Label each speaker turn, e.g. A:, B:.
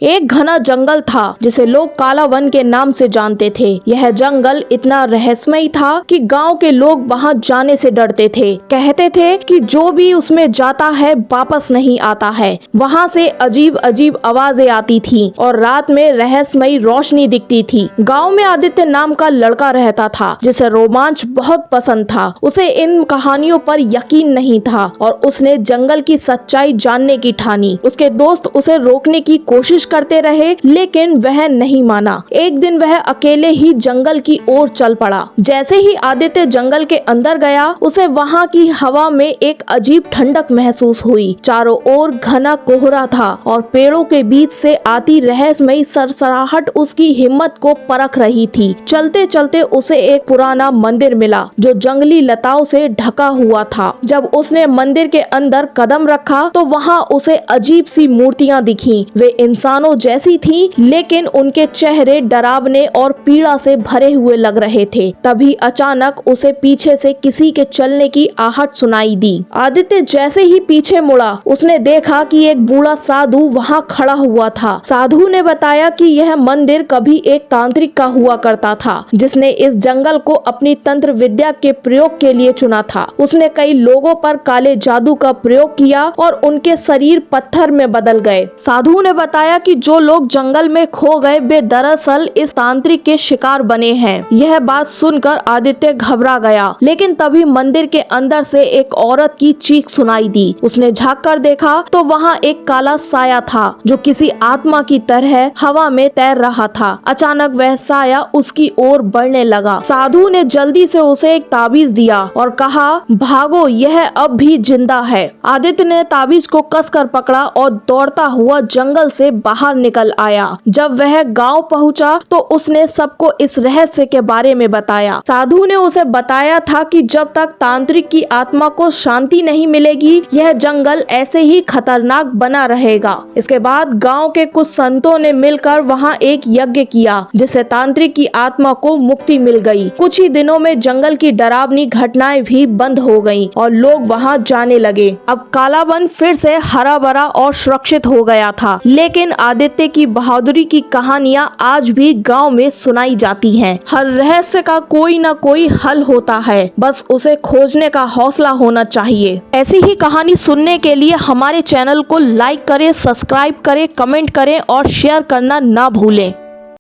A: एक घना जंगल था जिसे लोग काला वन के नाम से जानते थे। यह जंगल इतना रहस्यमय था कि गांव के लोग वहां जाने से डरते थे। कहते थे कि जो भी उसमें जाता है वापस नहीं आता है। वहां से अजीब अजीब आवाजें आती थी और रात में रहस्यमयी रोशनी दिखती थी। गांव में आदित्य नाम का लड़का रहता था जिसे रोमांच बहुत पसंद था। उसे इन कहानियों पर यकीन नहीं था और उसने जंगल की सच्चाई जानने की ठानी। उसके दोस्त उसे रोकने की कोशिश करते रहे लेकिन वह नहीं माना। एक दिन वह अकेले ही जंगल की ओर चल पड़ा। जैसे ही आदित्य जंगल के अंदर गया उसे वहाँ की हवा में एक अजीब ठंडक महसूस हुई। चारों ओर घना कोहरा था और पेड़ों के बीच से आती रहस्यमयी सरसराहट उसकी हिम्मत को परख रही थी। चलते चलते उसे एक पुराना मंदिर मिला जो जंगली लताओं से ढका हुआ था। जब उसने मंदिर के अंदर कदम रखा तो वहाँ उसे अजीब सी मूर्तियाँ दिखी। वे इंसानों जैसी थी लेकिन उनके चेहरे डरावने और पीड़ा से भरे हुए लग रहे थे। तभी अचानक उसे पीछे से किसी के चलने की आहट सुनाई दी। आदित्य जैसे ही पीछे मुड़ा उसने देखा कि एक बूढ़ा साधु वहाँ खड़ा हुआ था। साधु ने बताया कि यह मंदिर कभी एक तांत्रिक का हुआ करता था जिसने इस जंगल को अपनी तंत्र विद्या के प्रयोग के लिए चुना था। उसने कई लोगों पर काले जादू का प्रयोग किया और उनके शरीर पत्थर में बदल गए। साधु ने बताया कि जो लोग जंगल में खो गए वे दरअसल इस तांत्रिक के शिकार बने हैं। यह बात सुनकर आदित्य घबरा गया लेकिन तभी मंदिर के अंदर से एक औरत की चीख सुनाई दी। उसने झांक कर देखा तो वहाँ एक काला साया था जो किसी आत्मा की तरह हवा में तैर रहा था। अचानक वह साया उसकी ओर बढ़ने लगा। साधु ने जल्दी से उसे एक ताबीज दिया और कहा, भागो, यह अब भी जिंदा है। आदित्य ने ताबीज को कसकर पकड़ा और दौड़ता हुआ जंगल से बाहर निकल आया। जब वह गांव पहुंचा तो उसने सबको इस रहस्य के बारे में बताया। साधु ने उसे बताया था कि जब तक तांत्रिक की आत्मा को शांति नहीं मिलेगी यह जंगल ऐसे ही खतरनाक बना रहेगा। इसके बाद गांव के कुछ संतों ने मिलकर वहां एक यज्ञ किया जिससे तांत्रिक की आत्मा को मुक्ति मिल गई। कुछ ही दिनों में जंगल की डरावनी घटनाएं भी बंद हो गईं और लोग वहां जाने लगे। अब काला वन फिर से हरा भरा और सुरक्षित हो गया था। लेकिन आदित्य की बहादुरी की कहानियां आज भी गांव में सुनाई जाती हैं। हर रहस्य का कोई न कोई हल होता है, बस उसे खोजने का हौसला होना चाहिए। ऐसी ही कहानी सुनने के लिए हमारे चैनल को लाइक करें, सब्सक्राइब करें, कमेंट करें और शेयर करना ना भूलें।